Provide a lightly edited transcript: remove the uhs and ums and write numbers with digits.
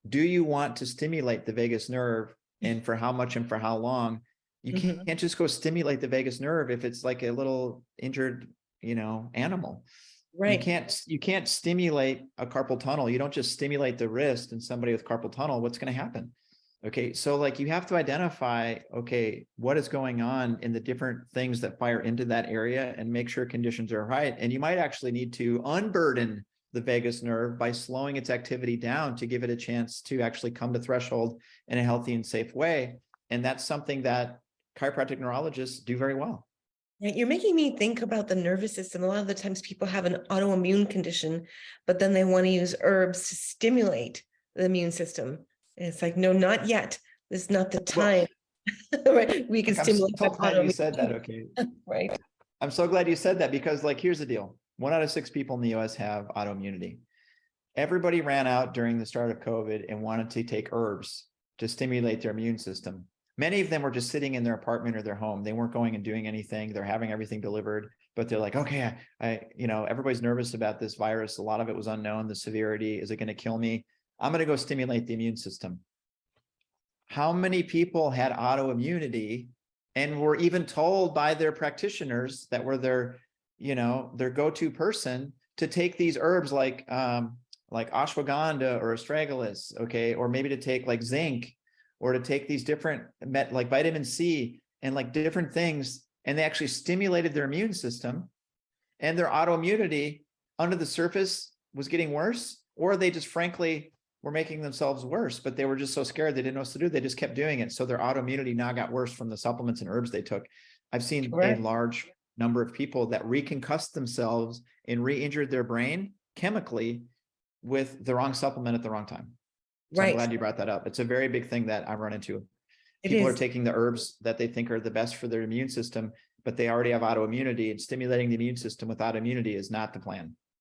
do you want to stimulate the vagus nerve, and for how much and for how long? You can't just go stimulate the vagus nerve if it's like a little injured, animal. Right. You can't stimulate a carpal tunnel. You don't just stimulate the wrist in somebody with carpal tunnel. What's going to happen? Okay. So like you have to identify, okay, what is going on in the different things that fire into that area and make sure conditions are right. And you might actually need to unburden the vagus nerve by slowing its activity down to give it a chance to actually come to threshold in a healthy and safe way. And that's something that chiropractic neurologists do very well. You're making me think about the nervous system. A lot of the times people have an autoimmune condition, but then they want to use herbs to stimulate the immune system. And it's like, no, not yet. This is not the time. Well, right? We can stimulate. I'm so glad you said that. Okay. Right. I'm so glad you said that, because like, here's the deal. 1 out of 6 people in the US have autoimmunity. Everybody ran out during the start of COVID and wanted to take herbs to stimulate their immune system. Many of them were just sitting in their apartment or their home. They weren't going and doing anything. They're having everything delivered, but they're like, okay, everybody's nervous about this virus. A lot of it was unknown. The severity, is it going to kill me? I'm going to go stimulate the immune system. How many people had autoimmunity and were even told by their practitioners that were their go-to person to take these herbs like ashwagandha or astragalus, okay, or maybe to take like zinc, or to take these different like vitamin C and like different things, and they actually stimulated their immune system, and their autoimmunity under the surface was getting worse, or they just frankly were making themselves worse, but they were just so scared they didn't know what to do. They just kept doing it. So their autoimmunity now got worse from the supplements and herbs they took. I've seen a large number of people that reconcussed themselves and re-injured their brain chemically with the wrong supplement at the wrong time. So I'm glad you brought that up. It's a very big thing that I run into. People are taking the herbs that they think are the best for their immune system, but they already have autoimmunity, and stimulating the immune system without immunity is not the plan.